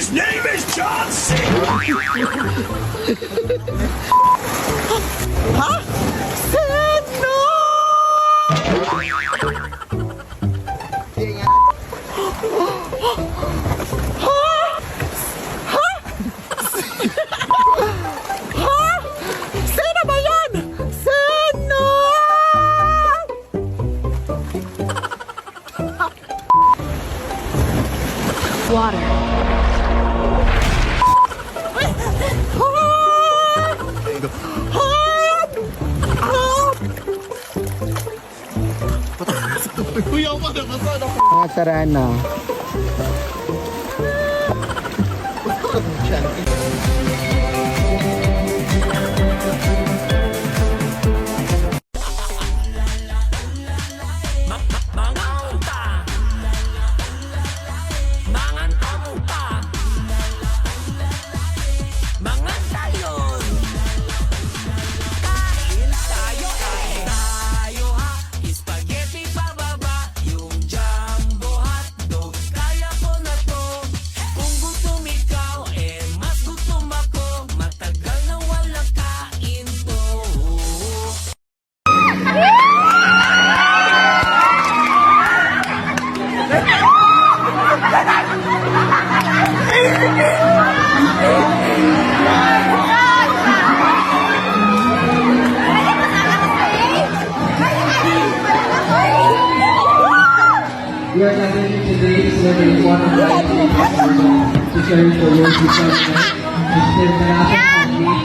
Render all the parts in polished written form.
His name is John C. Ha? Sino? Sino ba yan? Sino? Water. Mga sarana. We are gathering today to celebrate one of the to share for your development. Mr. Manasa Family.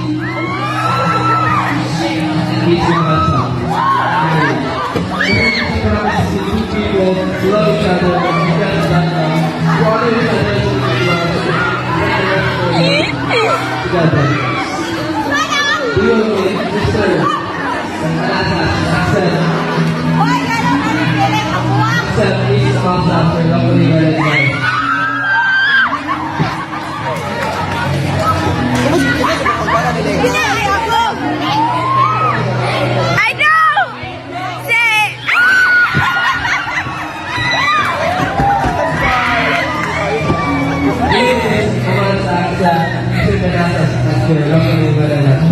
Please your hands up. Two people love each other and we can honor each other together. We will meet Mr. Manasa Accent. Please come up for lovely wedding. I know! Say! Please come sa Accent. Mr. Manasa for lovely wedding.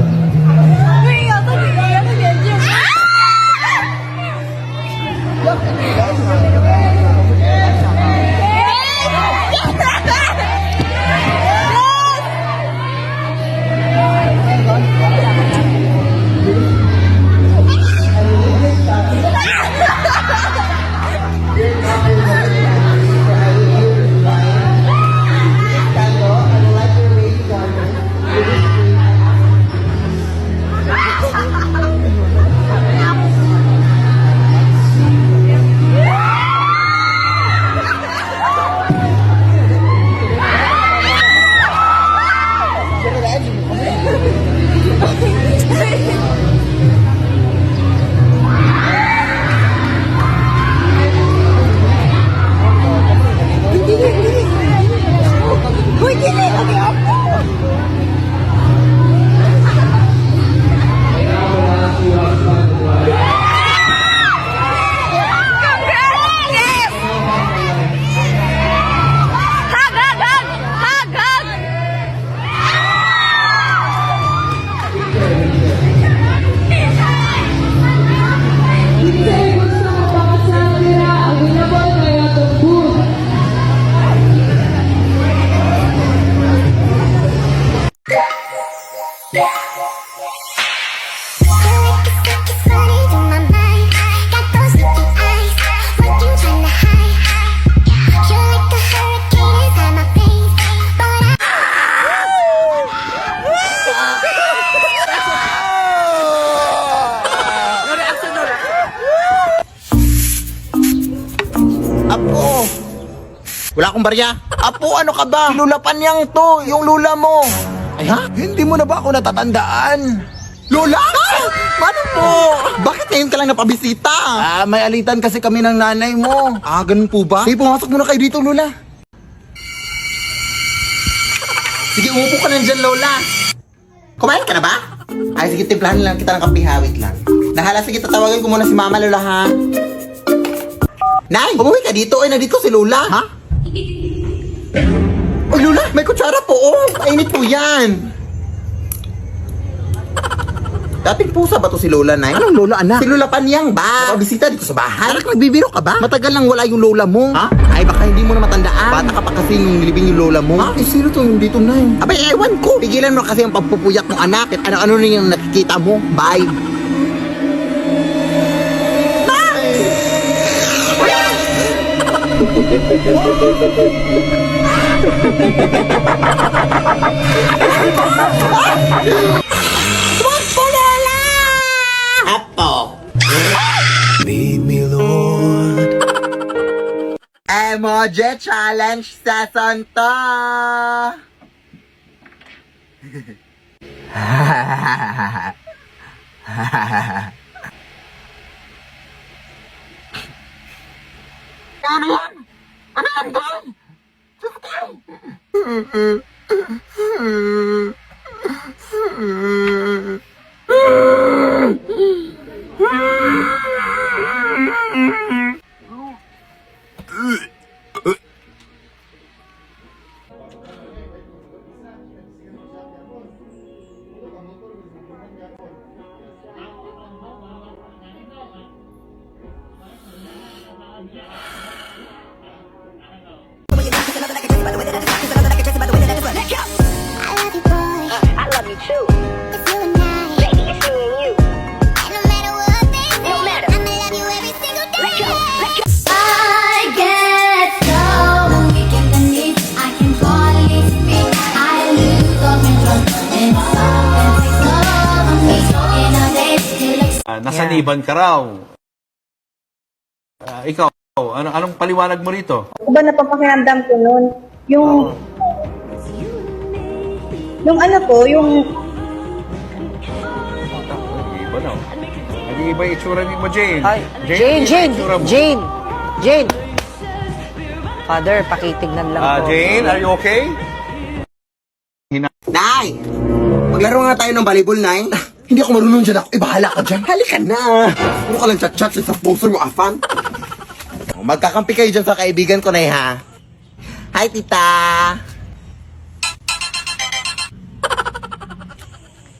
Apo! Wala akong barya. Apo, ano ka ba? Lulapan yang to, yung lula mo. Ay ha? Hindi mo na ba ako natatandaan? Lola! Mano po? Bakit ngayon ka lang napabisita? May alitan kasi kami ng nanay mo. Ganun po ba? Sige, pumasok muna kayo dito, Lola. Sige, umupo ka na dyan, Lola. Kumain ka na ba? Ay, sige, timplahan lang kita ng kapihawit lang. Nahala, sige, tatawagan ko muna si Mama, Lola, ha? Nay, umuwi ka dito. Ay, nandito si Lola. Ha? Oy, Lola! May kutsara po, oh. Mainit po yan. Dating pusa ba to si Lola, Nay? Anong Lola, anak? Si Lola Panyang ba? Nakabisita dito sa bahay? Anak, nagbibiro ka ba? Matagal lang wala yung Lola mo. Ha? Ay, baka hindi mo na matandaan. Bata ka pa kasi nung nilibing yung Lola mo. Ha? Eh, sino to yung dito, Nay? Abay, ewan ko. Pigilan mo kasi ang pagpupuyak ng anak. At ano-ano na yung nakikita mo. Bye. Apo. Lead me, Lord. Emoji Challenge Season to! Ano yan? Ano yan, Dad? I love you too. Baby, it's me and you. No matter. Let go. I get so weak in the knees. I can hardly speak. I lose all control. And something takes over me. In a daze, you look Nasaniban ka raw. Ikaw, anong paliwanag mo rito? Iba na papakiramdam ko nun. Yung ano po, yung Nag-iiba na. Nag-iiba yung itsura mo, Jane. Ay, Jane, Jane, itsura mo. Jane. Father, pakitignan lang po. Jane, are you okay? Nay! Maglaro nga tayo ng volleyball, Nay. Hindi ako marunong dyan ako. Bahala ka dyan. Halika na. Puro ka lang chat-chat sa sponsor mo, Afan. Magkakampi kayo dyan sa kaibigan ko, Nay, ha? Hi, tita.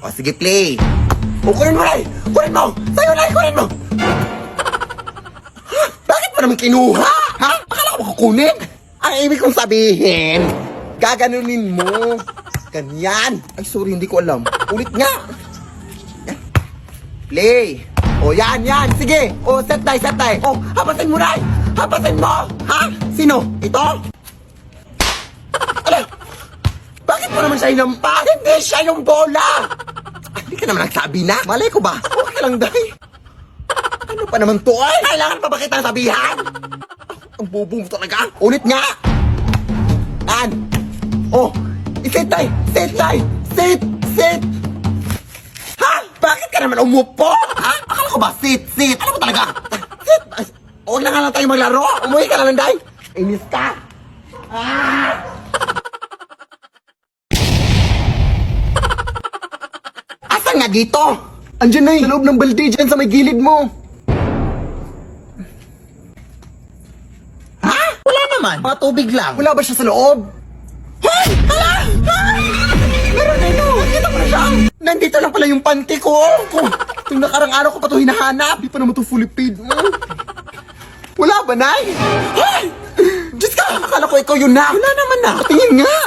O, sige, play. O, kunin mo, Nay. Kunin mo. Sa'yo, Nay, kunin mo. Ha? Bakit mo naman kinuha? Ha? Akala ko makukunin. Ang ibig kong sabihin, gaganunin mo. Ganyan. Ay, sorry, hindi ko alam. Ulit nga. Yan. Play. O, yan. Sige. O, set die. O, hapasin mo, Nay. Hapasin mo. Ha? Sino? Ito? Ano? Bakit mo naman siya inampa? Hindi siya yung bola. Ay, hindi ka naman nagsabi na. Malay ko ba? Okay lang, Day. Ano pa naman to, ay? Kailangan pa ba kitang sabihan? Ang bobo mo talaga. Ulit nga. Yan. Oh, isit, Day. Sit. Ha? Bakit ka naman umupo? Ha? Akala ko ba? Sit. Ano ba talaga? Sit. Ay, huwag na nga lang tayo maglaro. Umuwi ka na lang, Day. Inis ka. Asan nga dito? Andiyan na sa loob ng balde dyan sa may gilid mo. Ha? Wala naman. Mga tubig lang. Wala ba siya sa loob? Hoy! Hala! Meron na ito! Nakita ko na siya! Nandito lang pala yung panty ko! Itong nakarang araw ko pa ito hinahanap. Di pa naman ito fully paid. Wala ba, Nay? Hoy! Diyos ka! Akala ko ikaw yun na! Wala naman na! Tingin nga!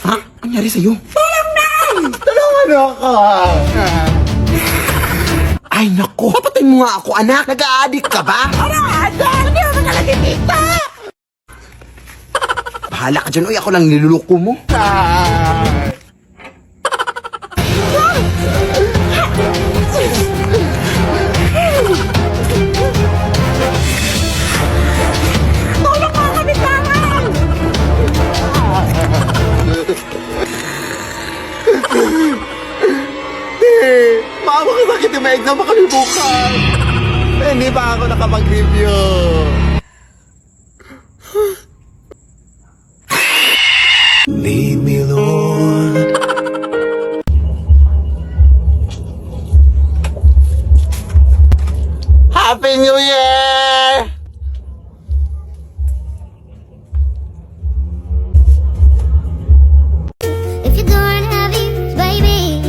Ha? Ano nangyari sa'yo? Tulungan ako! Ay, naku! Papatayin mo nga ako, anak! Nag-a-addict ka ba? Anak! Hindi ako talaga dito! Bahala ka dyan, uy! Ako lang niluluko mo! Tulong mo kami, tangan! Baka makasakit yung may exam pa kami bukas. Hindi pa ako nakapag-review. Lead me, Lord. Happy New Year! If you're going heavy, baby,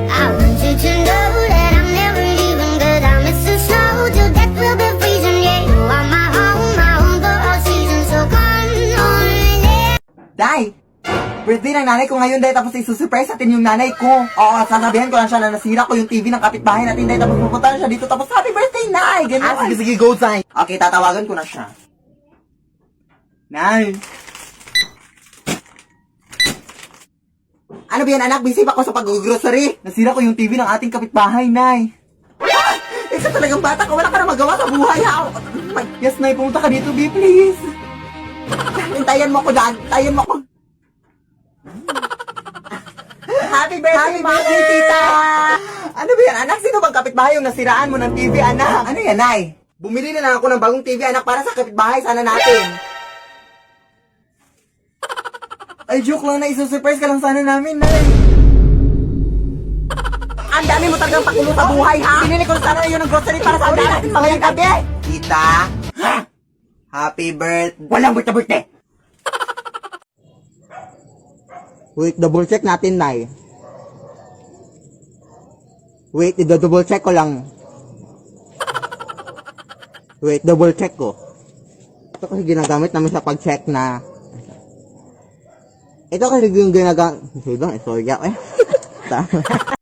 I want you to know that I'm never leaving. 'Cause I miss the snow till death will be freezing. Yeah, you are my home for all seasons. So come on, yeah. Day! Birthday ng nanay ko ngayon, Day, tapos isusurprise natin yung nanay ko. Oo, sasabihan ko lang siya na nasira ko yung TV ng kapitbahay natin, Day, tapos pupunta na siya dito, tapos happy birthday, Nay! Ganun. Sige, go, Day. Okay, tatawagan ko na siya. Nay! Ano ba yan, anak? Busy pa ako sa pag-grocery. Nasira ko yung TV ng ating kapitbahay, Nay. Ah! Ikaw talagang bata ka, wala ka na magawa sa buhay, ha? Yes, Nay, pumunta ka dito, B, please. Hintayan mo ako, Dan. Hintayan mo ako. Happy birthday, tita! Ano ba yan, anak? Sino bang kapitbahay yung nasiraan mo ng TV, anak? Ano yan, Nay? Bumili na lang ako ng bagong TV, anak, para sa kapitbahay sana natin. Ay, joke lang na, isusurprise ka lang sana namin, Nay. Ang dami mo talagang pakulo sa buhay, ha? Binili ko sana yun ng grocery para sa amin natin mga yung gabi. Tita? Ha? Happy birthday. Walang birthday. Wait, double check natin, Nay. Wait, double check ko lang. Wait, double check ko. Ito kasi ginagamit namin sa pag-check na. Ito kasi yung ginagamit. Sorry,